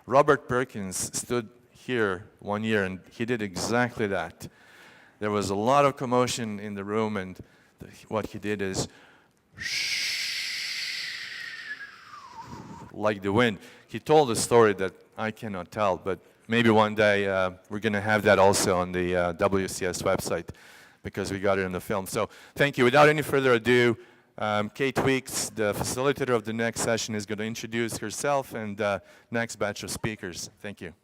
Robert Perkins stood here one year, and he did exactly that. There was a lot of commotion in the room, and what he did is like the wind. He told a story that I cannot tell, but maybe one day we're going to have that also on the WCS website, because we got it in the film. So thank you. Without any further ado, Kate Weeks, the facilitator of the next session, is going to introduce herself and next batch of speakers. Thank you.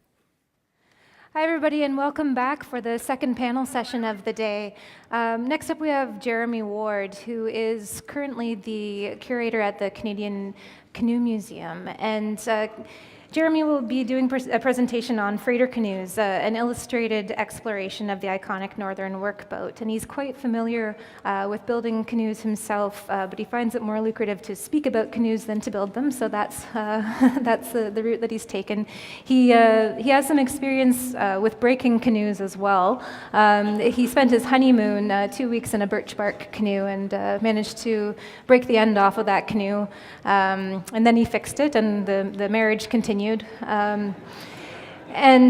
Hi, everybody, and welcome back for the second panel session of the day. Next up, we have Jeremy Ward, who is currently the curator at the Canadian Canoe Museum. And Jeremy will be doing a presentation on freighter canoes, an illustrated exploration of the iconic northern workboat. And he's quite familiar with building canoes himself, but he finds it more lucrative to speak about canoes than to build them, so that's the route that he's taken. He has some experience with breaking canoes as well. He spent his honeymoon 2 weeks in a birch bark canoe and managed to break the end off of that canoe. And then he fixed it, and the marriage continued. And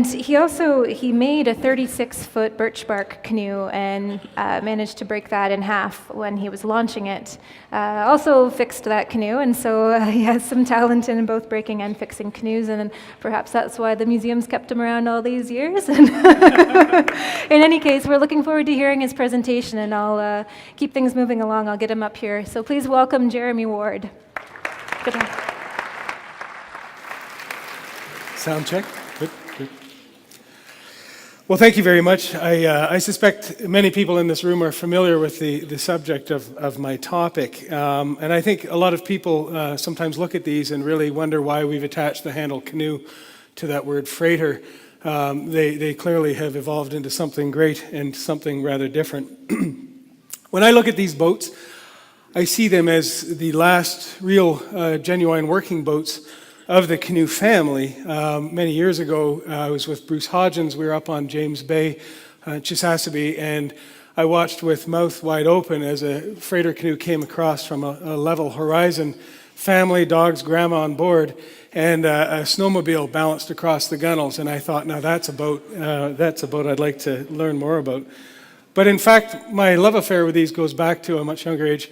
he made a 36-foot birch bark canoe and managed to break that in half when he was launching it. Also fixed that canoe, and so he has some talent in both breaking and fixing canoes, and perhaps that's why the museum's kept him around all these years. In any case, we're looking forward to hearing his presentation, and I'll keep things moving along. I'll get him up here. So please welcome Jeremy Ward. Good luck. Sound check. Good. Well, thank you very much. I suspect many people in this room are familiar with the subject of my topic. And I think a lot of people sometimes look at these and really wonder why we've attached the handle canoe to that word freighter. They clearly have evolved into something great and something rather different. When I look at these boats, I see them as the last real genuine working boats of the canoe family. Many years ago, I was with Bruce Hodgins. We were up on James Bay, Chisasibe, and I watched with mouth wide open as a freighter canoe came across from a level horizon, family, dogs, grandma on board, and a snowmobile balanced across the gunnels. And I thought, now that's a boat I'd like to learn more about. But in fact, my love affair with these goes back to a much younger age.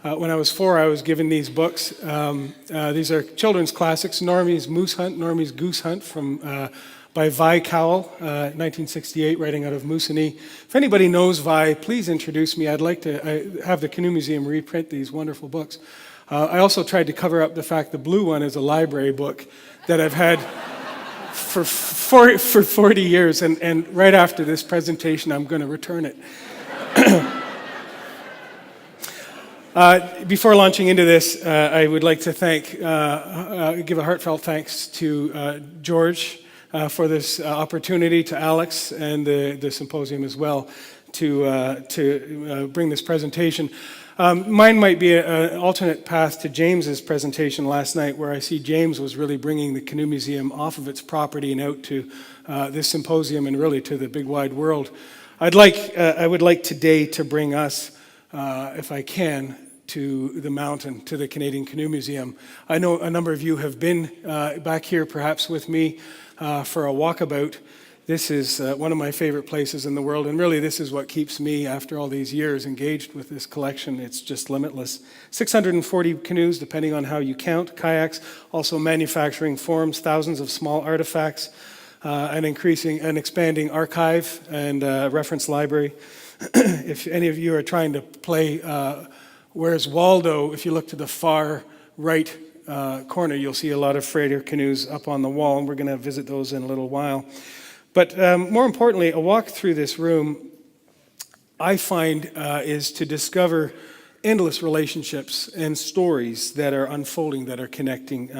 When I was 4, I was given these books. These are children's classics, Normie's Moose Hunt, Normie's Goose Hunt by Vi Cowell, 1968, writing out of Moosonee. If anybody knows Vi, please introduce me. I'd like to have the Canoe Museum reprint these wonderful books. I also tried to cover up the fact the blue one is a library book that I've had for 40 years, and right after this presentation, I'm going to return it. Before launching into this, I would like to give a heartfelt thanks to George for this opportunity, to Alex and the symposium as well, to bring this presentation. Mine might be an alternate path to James's presentation last night, where I see James was really bringing the Canoe Museum off of its property and out to this symposium and really to the big wide world. I would like today to bring us, if I can, to the mountain, to the Canadian Canoe Museum. I know a number of you have been back here perhaps with me for a walkabout. This is one of my favorite places in the world, and really this is what keeps me, after all these years, engaged with this collection. It's just limitless. 640 canoes, depending on how you count, kayaks, also manufacturing forms, thousands of small artifacts, an expanding archive and reference library. If any of you are trying to play Where's Waldo, if you look to the far right corner, you'll see a lot of freighter canoes up on the wall, and we're going to visit those in a little while. But more importantly, a walk through this room, I find, is to discover endless relationships and stories that are unfolding, that are connecting.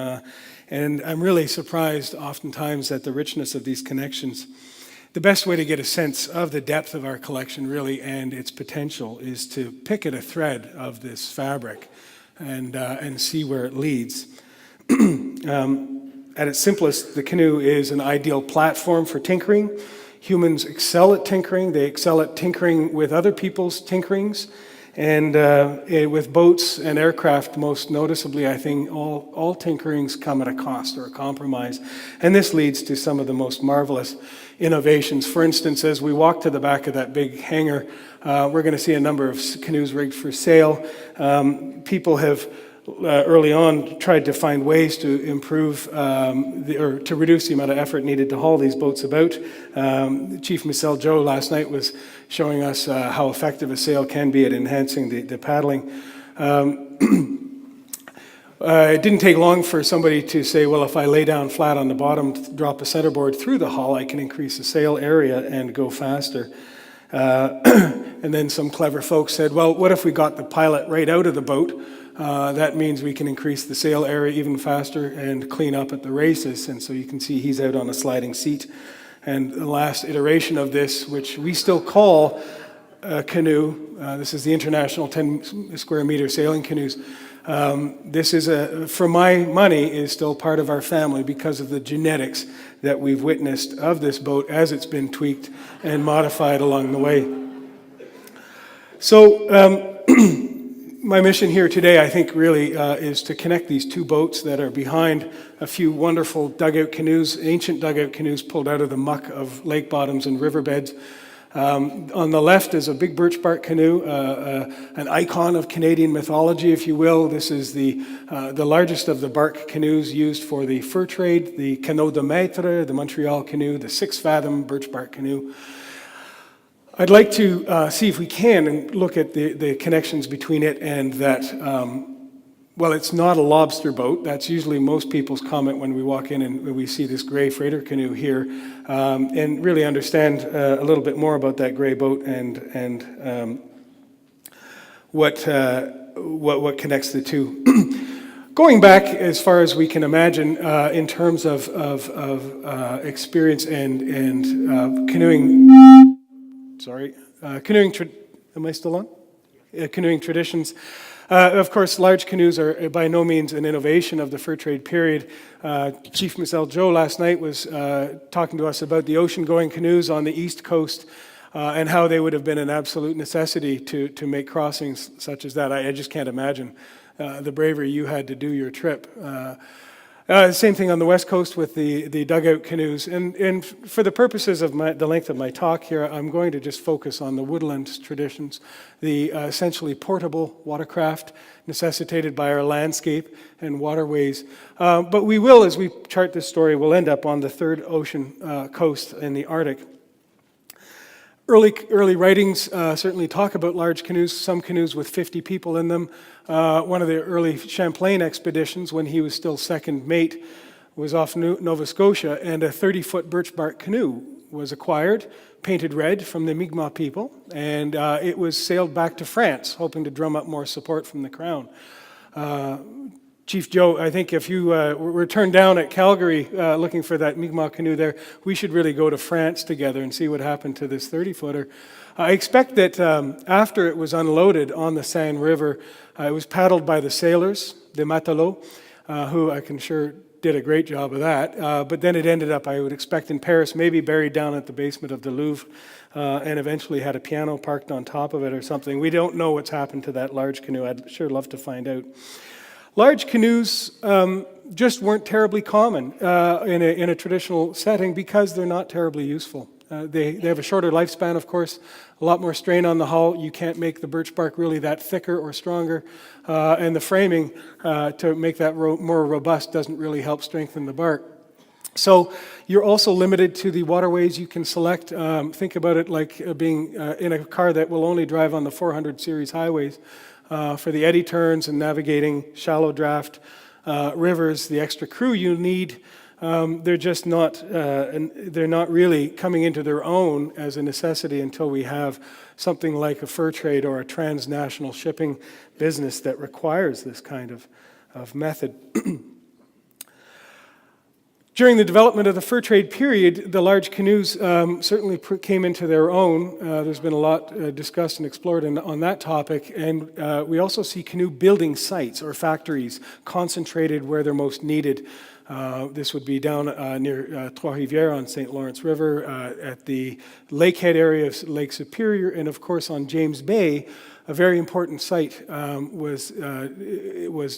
And I'm really surprised oftentimes at the richness of these connections. The best way to get a sense of the depth of our collection, really, and its potential is to pick at a thread of this fabric and see where it leads. At its simplest, the canoe is an ideal platform for tinkering. Humans excel at tinkering. They excel at tinkering with other people's tinkerings. And with boats and aircraft, most noticeably, I think all tinkerings come at a cost or a compromise. And this leads to some of the most marvelous innovations. For instance, as we walk to the back of that big hangar, we're going to see a number of canoes rigged for sail. People have early on tried to find ways to improve or to reduce the amount of effort needed to haul these boats about. Chief Michel Joe last night was showing us how effective a sail can be at enhancing the paddling. It didn't take long for somebody to say, well, if I lay down flat on the bottom, drop a centerboard through the hull, I can increase the sail area and go faster. And then some clever folks said, well, what if we got the pilot right out of the boat? That means we can increase the sail area even faster and clean up at the races. And so you can see he's out on a sliding seat. And the last iteration of this, which we still call a canoe, this is the International 10 square meter sailing canoes. This is, for my money, is still part of our family because of the genetics that we've witnessed of this boat as it's been tweaked and modified along the way. So my mission here today, I think, really is to connect these two boats that are behind a few wonderful dugout canoes, ancient dugout canoes pulled out of the muck of lake bottoms and riverbeds. On the left is a big birch bark canoe, an icon of Canadian mythology, if you will. This is the largest of the bark canoes used for the fur trade, the Canot de Maître, the Montreal canoe, the 6-fathom birch bark canoe. I'd like to see if we can and look at the connections between it and that. Well, it's not a lobster boat. That's usually most people's comment when we walk in and we see this gray freighter canoe here, and really understand a little bit more about that gray boat and what connects the two. Going back as far as we can imagine in terms of experience and canoeing. Sorry, canoeing. Am I still on? Canoeing traditions. Of course, large canoes are by no means an innovation of the fur trade period. Chief Michel Joe last night was talking to us about the ocean-going canoes on the East Coast and how they would have been an absolute necessity to make crossings such as that. I just can't imagine the bravery you had to do your trip. Same thing on the West Coast with the dugout canoes. And for the purposes of the length of my talk here, I'm going to just focus on the woodland traditions, the essentially portable watercraft necessitated by our landscape and waterways. But we will, as we chart this story, we'll end up on the third ocean coast in the Arctic. Early writings certainly talk about large canoes, some canoes with 50 people in them. One of the early Champlain expeditions, when he was still second mate, was off Nova Scotia, and a 30-foot birch bark canoe was acquired, painted red from the Mi'kmaq people, and it was sailed back to France, hoping to drum up more support from the Crown. Chief Joe, I think if you were turned down at Calgary looking for that Mi'kmaq canoe there, we should really go to France together and see what happened to this 30-footer. I expect that after it was unloaded on the Seine River, it was paddled by the sailors, the matelots, who I can sure did a great job of that. But then it ended up, I would expect, in Paris, maybe buried down at the basement of the Louvre, and eventually had a piano parked on top of it or something. We don't know what's happened to that large canoe. I'd sure love to find out. Large canoes just weren't terribly common in a traditional setting because they're not terribly useful. They have a shorter lifespan, of course, a lot more strain on the hull. You can't make the birch bark really that thicker or stronger, and the framing to make that more robust doesn't really help strengthen the bark. So you're also limited to the waterways you can select. Think about it like being in a car that will only drive on the 400 series highways. For the eddy turns and navigating shallow draft rivers, the extra crew you need, they're just not, they're not really coming into their own as a necessity until we have something like a fur trade or a transnational shipping business that requires this kind of method. During the development of the fur trade period, the large canoes certainly came into their own. There's been a lot discussed and explored on that topic. And we also see canoe building sites or factories concentrated where they're most needed. This would be down near Trois-Rivières on St. Lawrence River, at the lakehead area of Lake Superior, and of course on James Bay, a very important site was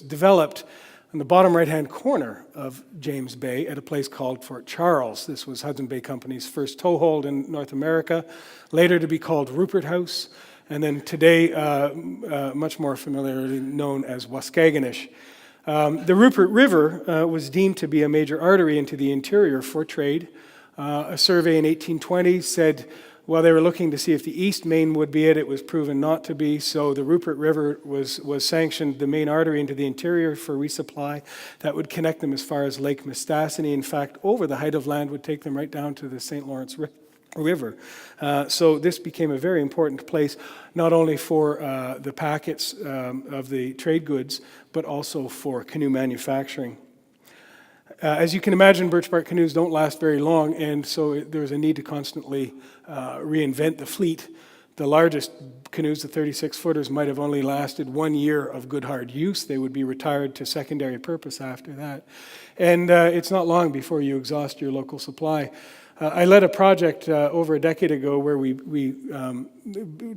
developed in the bottom right-hand corner of James Bay at a place called Fort Charles. This was Hudson Bay Company's first toehold in North America, later to be called Rupert House, and then today much more familiarly known as Waskaganish. The Rupert River was deemed to be a major artery into the interior for trade. A survey in 1820 said, while they were looking to see if the East Main would be it, it was proven not to be. So the Rupert River was sanctioned the main artery into the interior for resupply that would connect them as far as Lake Mistassini. In fact, over the height of land would take them right down to the St. Lawrence River. So this became a very important place, not only for the packets of the trade goods, but also for canoe manufacturing. As you can imagine, birch bark canoes don't last very long, and so there's a need to constantly reinvent the fleet. The largest canoes, the 36-footers, might have only lasted 1 year of good hard use. They would be retired to secondary purpose after that. And it's not long before you exhaust your local supply. I led a project over a decade ago where we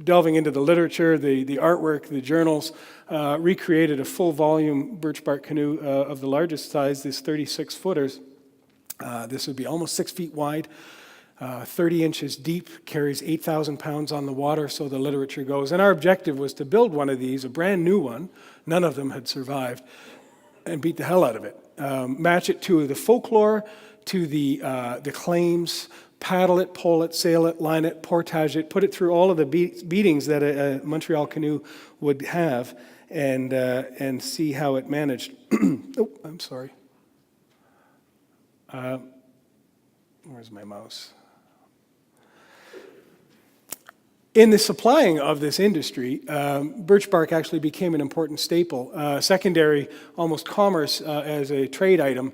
delving into the literature, the artwork, the journals, recreated a full volume birch bark canoe of the largest size, this 36-footers. This would be almost 6 feet wide, 30 inches deep, carries 8,000 pounds on the water, so the literature goes. And our objective was to build one of these, a brand new one, none of them had survived, and beat the hell out of it. Match it to the folklore, to the claims, paddle it, pole it, sail it, line it, portage it, put it through all of the beatings that a Montreal canoe would have, and see how it managed. Oh, I'm sorry. Where's my mouse? In the supplying of this industry, birch bark actually became an important staple, secondary almost commerce as a trade item.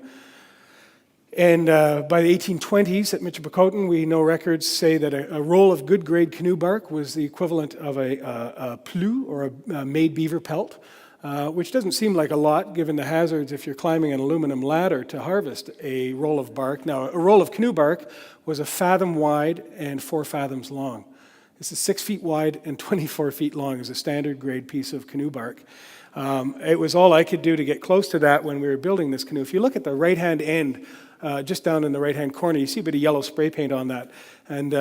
And by the 1820s at Michipicoten, we know records say that a roll of good grade canoe bark was the equivalent of a plu, or a made beaver pelt, which doesn't seem like a lot given the hazards if you're climbing an aluminum ladder to harvest a roll of bark. Now, a roll of canoe bark was 1 fathom wide and 4 fathoms long. This is 6 feet wide and 24 feet long as a standard grade piece of canoe bark. It was all I could do to get close to that when we were building this canoe. If you look at the right-hand end, just down in the right-hand corner, you see a bit of yellow spray paint on that. And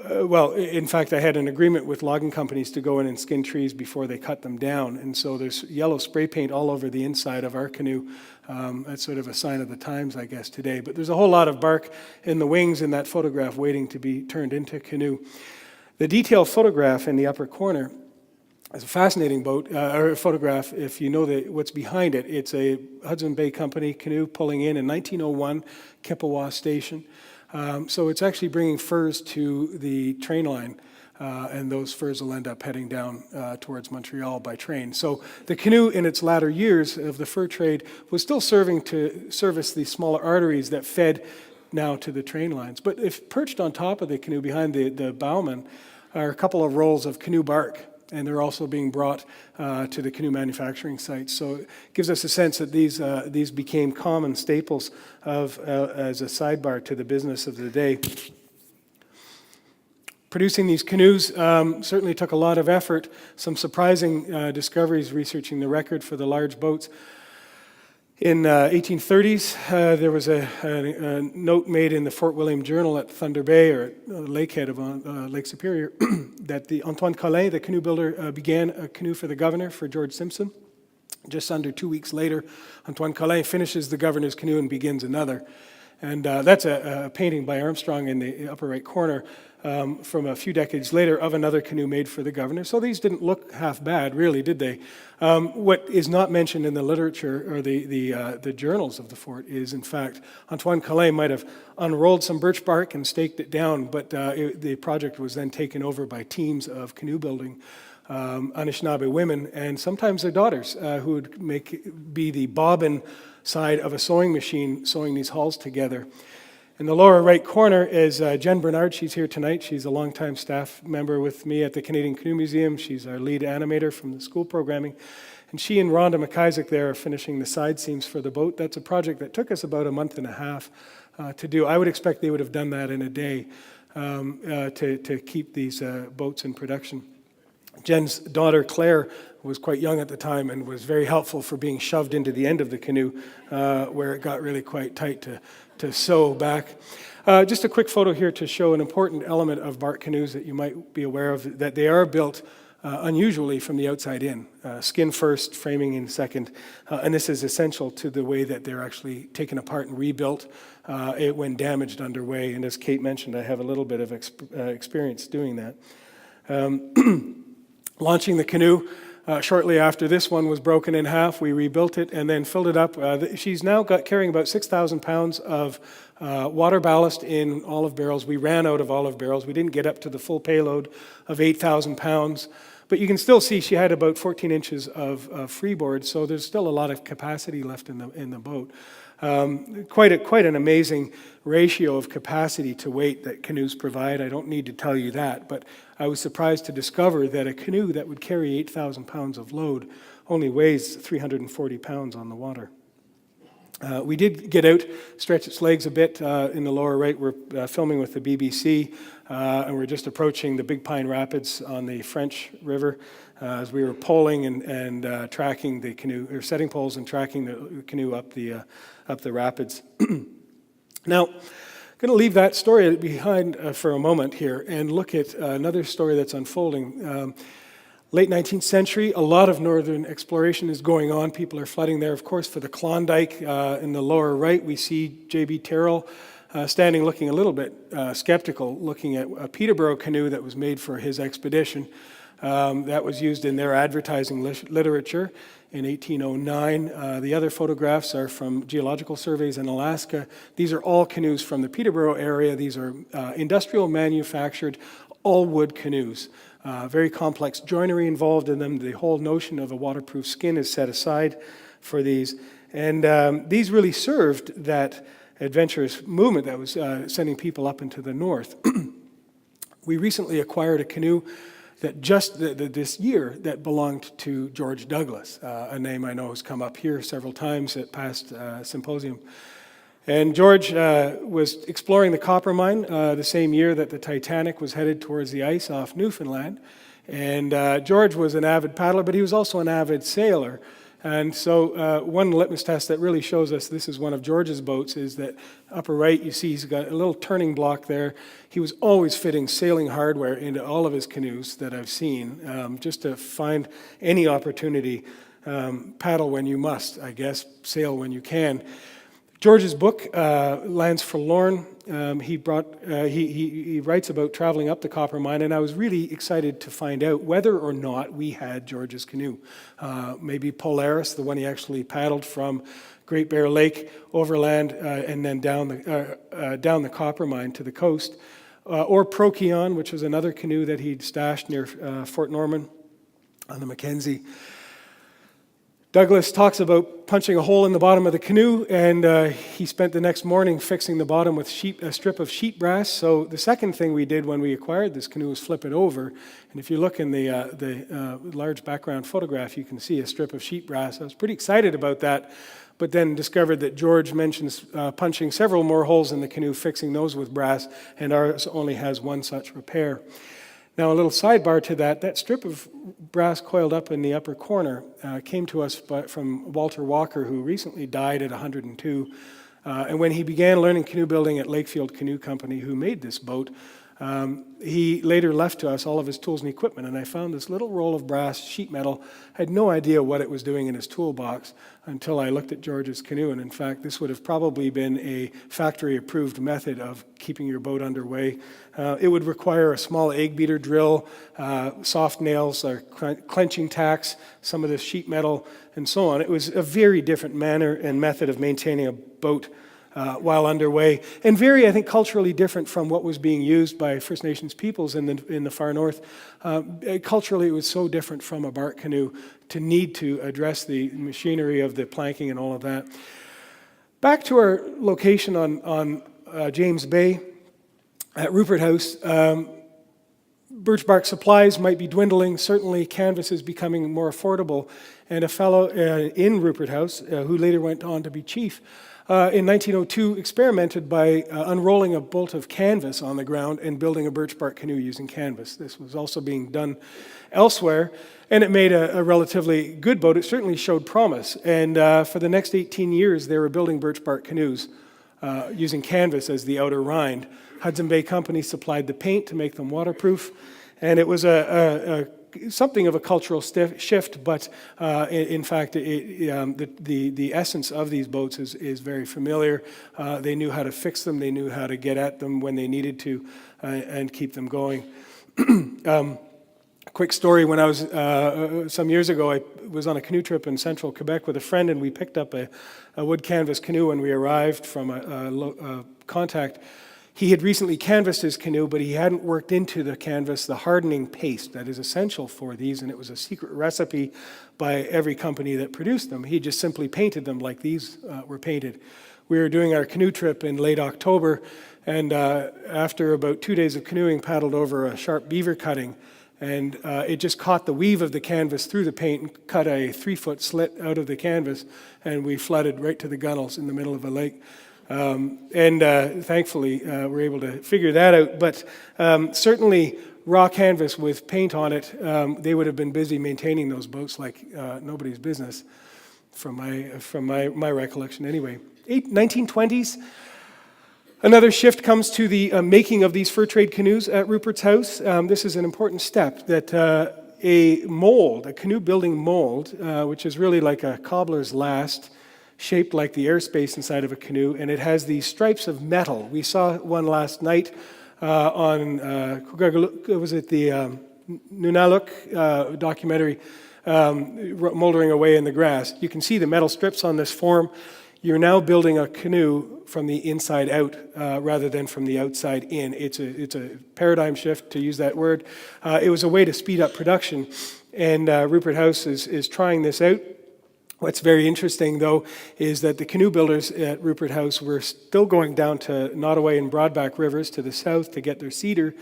well, in fact, I had an agreement with logging companies to go in and skin trees before they cut them down. And so there's yellow spray paint all over the inside of our canoe. That's sort of a sign of the times, I guess, today. But there's a whole lot of bark in the wings in that photograph waiting to be turned into canoe. The detailed photograph in the upper corner is a fascinating or photograph if you know what's behind it. It's a Hudson Bay Company canoe pulling in 1901, Kippawa Station. So it's actually bringing furs to the train line, and those furs will end up heading down towards Montreal by train. So the canoe in its latter years of the fur trade was still serving to service the smaller arteries that fed now to the train lines. But if perched on top of the canoe behind the bowman are a couple of rolls of canoe bark, and they're also being brought to the canoe manufacturing sites. So it gives us a sense that these became common staples as a sidebar to the business of the day. Producing these canoes certainly took a lot of effort. Some surprising discoveries researching the record for the large boats. In 1830s, there was a note made in the Fort William Journal at Thunder Bay, or Lakehead of Lake Superior, that the Antoine Collin, the canoe builder, began a canoe for the governor, for George Simpson. Just under 2 weeks later, Antoine Collin finishes the governor's canoe and begins another. And that's a painting by Armstrong in the upper right corner from a few decades later of another canoe made for the governor. So these didn't look half bad, really, did they? What is not mentioned in the literature or the journals of the fort is, in fact, Antoine Collin might have unrolled some birch bark and staked it down, but the project was then taken over by teams of canoe building Anishinaabe women, and sometimes their daughters, who would be the bobbin side of a sewing machine, sewing these hulls together. In the lower right corner is Jen Bernard. She's here tonight. She's a longtime staff member with me at the Canadian Canoe Museum. She's our lead animator from the school programming. And she and Rhonda McIsaac there are finishing the side seams for the boat. That's a project that took us about a month and a half to do. I would expect they would have done that in a day to keep these boats in production. Jen's daughter, Claire, was quite young at the time and was very helpful for being shoved into the end of the canoe where it got really quite tight to sew back. Just a quick photo here to show an important element of bark canoes that you might be aware of, that they are built unusually from the outside in. Skin first, framing in second. And this is essential to the way that they're actually taken apart and rebuilt when damaged underway. And as Kate mentioned, I have a little bit of experience doing that. Launching the canoe, shortly after this one was broken in half, we rebuilt it and then filled it up. She's now carrying about 6,000 pounds of water ballast in olive barrels. We ran out of olive barrels. We didn't get up to the full payload of 8,000 pounds. But you can still see she had about 14 inches of freeboard, so there's still a lot of capacity left in the boat. Quite an amazing ratio of capacity to weight that canoes provide. I don't need to tell you that, but I was surprised to discover that a canoe that would carry 8,000 pounds of load only weighs 340 pounds on the water. We did get out, stretch its legs a bit in the lower right. We're filming with the BBC, and we're just approaching the Big Pine Rapids on the French River as we were poling and tracking the canoe, or setting poles and tracking the canoe up the rapids. Now, I'm going to leave that story behind for a moment here and look at another story that's unfolding. Late 19th century, a lot of northern exploration is going on. People are flooding there, of course, for the Klondike. In the lower right, we see J.B. Terrell standing looking a little bit skeptical, looking at a Peterborough canoe that was made for his expedition. That was used in their advertising literature in 1809. The other photographs are from geological surveys in Alaska. These are all canoes from the Peterborough area. These are industrial manufactured, all wood canoes. Very complex joinery involved in them. The whole notion of a waterproof skin is set aside for these. And these really served that adventurous movement that was sending people up into the north. We recently acquired a canoe that just this year that belonged to George Douglas, a name I know has come up here several times at past symposium. And George was exploring the copper mine the same year that the Titanic was headed towards the ice off Newfoundland. And George was an avid paddler, but he was also an avid sailor. And so one litmus test that really shows us this is one of George's boats is that upper right, you see he's got a little turning block there. He was always fitting sailing hardware into all of his canoes that I've seen, just to find any opportunity. Paddle when you must, I guess, sail when you can. George's book, Lands Forlorn, he writes about traveling up the copper mine, and I was really excited to find out whether or not we had George's canoe. Maybe Polaris, the one he actually paddled from Great Bear Lake overland and then down the copper mine to the coast, or Procyon, which was another canoe that he'd stashed near Fort Norman on the Mackenzie. Douglas talks about punching a hole in the bottom of the canoe, and he spent the next morning fixing the bottom with a strip of sheet brass. So the second thing we did when we acquired this canoe was flip it over. And if you look in the large background photograph, you can see a strip of sheet brass. I was pretty excited about that, but then discovered that George mentions punching several more holes in the canoe, fixing those with brass, and ours only has one such repair. Now, a little sidebar to that strip of brass coiled up in the upper corner came to us from Walter Walker, who recently died at 102. And when he began learning canoe building at Lakefield Canoe Company, who made this boat, he later left to us all of his tools and equipment, and I found this little roll of brass sheet metal. I had no idea what it was doing in his toolbox until I looked at George's canoe, and in fact, this would have probably been a factory-approved method of keeping your boat underway. It would require a small egg beater drill, soft nails, or clenching tacks, some of the sheet metal, and so on. It was a very different manner and method of maintaining a boat while underway, and very, I think, culturally different from what was being used by First Nations peoples in the far north. Culturally, it was so different from a bark canoe to need to address the machinery of the planking and all of that. Back to our location on James Bay at Rupert House. Birch bark supplies might be dwindling. Certainly, canvas is becoming more affordable. And a fellow in Rupert House, who later went on to be chief, in 1902 experimented by unrolling a bolt of canvas on the ground and building a birch bark canoe using canvas. This was also being done elsewhere, and it made a relatively good boat. It certainly showed promise. And for the next 18 years, they were building birch bark canoes using canvas as the outer rind. Hudson Bay Company supplied the paint to make them waterproof, and it was something of a cultural shift, but in fact, the essence of these boats is very familiar. They knew how to fix them, they knew how to get at them when they needed to, and keep them going. Quick story, when I was, some years ago, I was on a canoe trip in central Quebec with a friend, and we picked up a wood canvas canoe when we arrived from a contact. He had recently canvassed his canoe, but he hadn't worked into the canvas the hardening paste that is essential for these, and it was a secret recipe by every company that produced them. He just simply painted them like these were painted. We were doing our canoe trip in late October, and after about 2 days of canoeing, paddled over a sharp beaver cutting, and it just caught the weave of the canvas through the paint and cut a 3-foot slit out of the canvas, and we flooded right to the gunnels in the middle of a lake. Thankfully, we're able to figure that out. But certainly, raw canvas with paint on it, they would have been busy maintaining those boats like nobody's business, from my recollection anyway. 1920s, another shift comes to the making of these fur trade canoes at Rupert's House. This is an important step, that a mold, a canoe building mold, which is really like a cobbler's last, shaped like the airspace inside of a canoe, and it has these stripes of metal. We saw one last night on, was it the Nunaluk documentary, moldering away in the grass. You can see the metal strips on this form. You're now building a canoe from the inside out rather than from the outside in. It's a paradigm shift, to use that word. It was a way to speed up production, and Rupert House is trying this out. What's very interesting, though, is that the canoe builders at Rupert House were still going down to Nottoway and Broadback rivers to the south to get their cedar,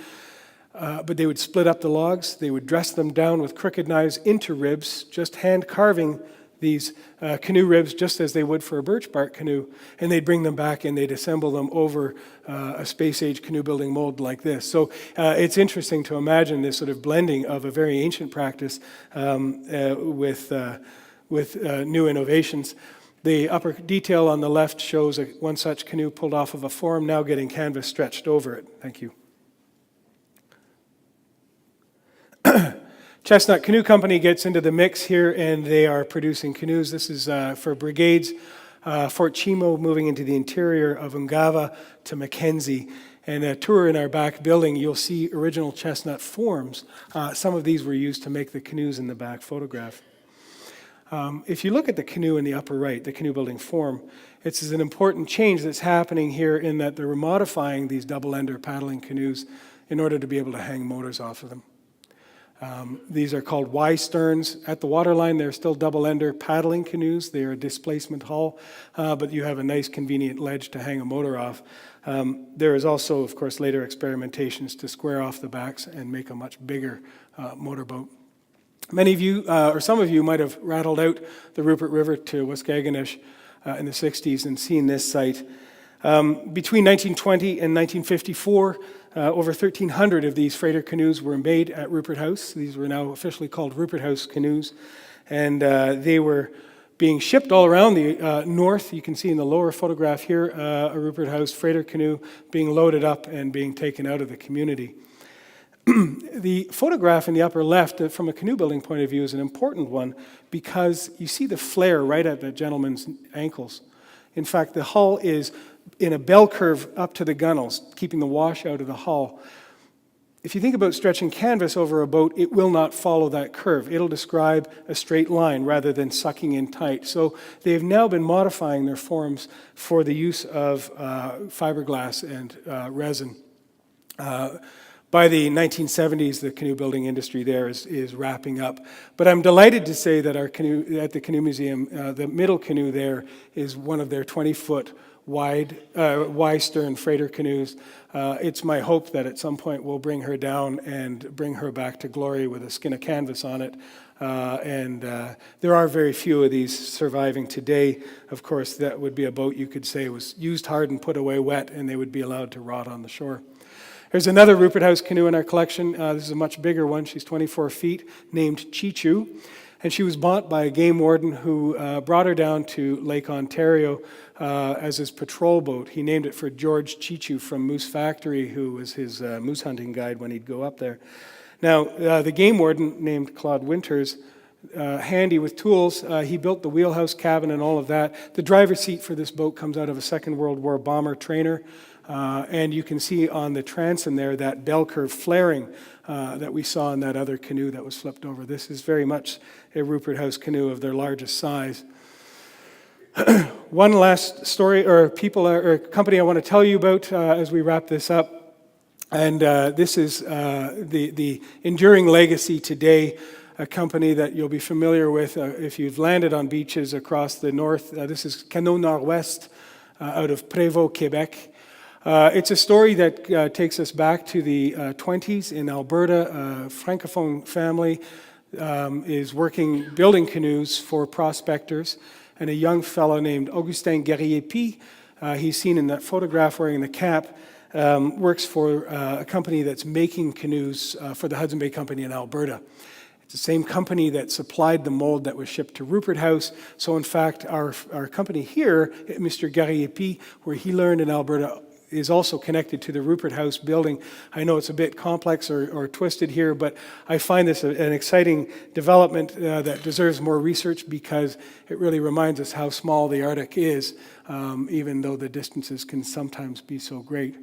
but they would split up the logs, they would dress them down with crooked knives into ribs, just hand carving these canoe ribs just as they would for a birch bark canoe, and they'd bring them back and they'd assemble them over a space-age canoe building mold like this. So it's interesting to imagine this sort of blending of a very ancient practice with new innovations. The upper detail on the left shows one such canoe pulled off of a form, now getting canvas stretched over it. Thank you. Chestnut Canoe Company gets into the mix here, and they are producing canoes. This is for brigades, Fort Chimo moving into the interior of Ungava to Mackenzie. And a tour in our back building, you'll see original chestnut forms. Some of these were used to make the canoes in the back photograph. If you look at the canoe in the upper right, the canoe building form, it's an important change that's happening here in that they're modifying these double-ender paddling canoes in order to be able to hang motors off of them. These are called Y-sterns. At the waterline, they're still double-ender paddling canoes. They are a displacement hull, but you have a nice convenient ledge to hang a motor off. There is also, of course, later experimentations to square off the backs and make a much bigger motorboat. Many of you, or some of you, might have rattled out the Rupert River to Waskaganish in the 60s and seen this site. Between 1920 and 1954, over 1,300 of these freighter canoes were made at Rupert House. These were now officially called Rupert House canoes, and they were being shipped all around the north. You can see in the lower photograph here a Rupert House freighter canoe being loaded up and being taken out of the community. The photograph in the upper left, from a canoe building point of view, is an important one because you see the flare right at the gentleman's ankles. In fact, the hull is in a bell curve up to the gunnels, keeping the wash out of the hull. if you think about stretching canvas over a boat, it will not follow that curve. It'll describe a straight line rather than sucking in tight. So they've now been modifying their forms for the use of fiberglass and resin. By the 1970s, the canoe building industry there is wrapping up. But I'm delighted to say that our canoe at the Canoe Museum, the middle canoe there is one of their 20-foot wide Y-stern freighter canoes. It's my hope that at some point we'll bring her down and bring her back to glory with a skin of canvas on it. There are very few of these surviving today. Of course, that would be a boat you could say was used hard and put away wet, and they would be allowed to rot on the shore. There's another Rupert House canoe in our collection. This is a much bigger one. She's 24 feet, named Chichu. And she was bought by a game warden who brought her down to Lake Ontario as his patrol boat. He named it for George Chichu from Moose Factory, who was his moose hunting guide when he'd go up there. Now, the game warden, named Claude Winters, handy with tools, he built the wheelhouse cabin and all of that. The driver's seat for this boat comes out of a Second World War bomber trainer. And you can see on the transom there that bell curve flaring that we saw in that other canoe that was flipped over. This is very much a Rupert House canoe of their largest size. One last story or company I want to tell you about as we wrap this up. And this is the enduring legacy today, a company that you'll be familiar with if you've landed on beaches across the north. This is Canot Nord-Ouest out of Prévost, Quebec. It's a story that takes us back to the 20s in Alberta. A Francophone family is building canoes for prospectors, and a young fellow named Augustin Guerrier-Py, he's seen in that photograph wearing the cap, works for a company that's making canoes for the Hudson Bay Company in Alberta. It's the same company that supplied the mold that was shipped to Rupert House. So in fact, our company here, Mr. Guerrier-Py, where he learned in Alberta, is also connected to the Rupert House building. I know it's a bit complex or twisted here, but I find this an exciting development that deserves more research because it really reminds us how small the Arctic is, even though the distances can sometimes be so great.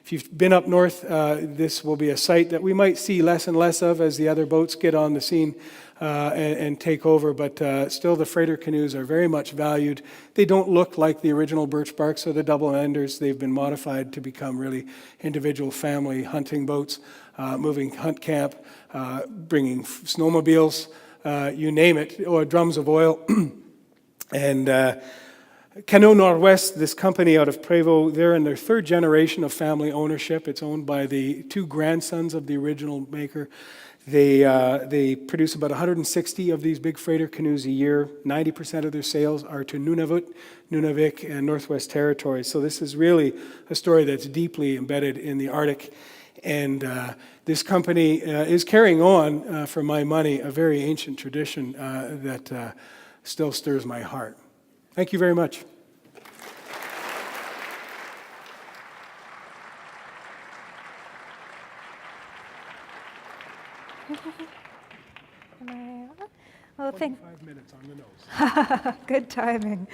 If you've been up north, this will be a site that we might see less and less of as the other boats get on the scene and take over, but still the freighter canoes are very much valued. They don't look like the original birch barks or the double enders. They've been modified to become really individual family hunting boats, moving hunt camp, bringing snowmobiles, you name it, or drums of oil. And Canot Nord-Ouest, this company out of Prévost, they're in their third generation of family ownership. It's owned by the two grandsons of the original maker. They produce about 160 of these big freighter canoes a year. 90% of their sales are to Nunavik, and Northwest Territories. So this is really a story that's deeply embedded in the Arctic. And this company is carrying on, for my money, a very ancient tradition that still stirs my heart. Thank you very much. Well, 25 minutes on the nose. Good timing.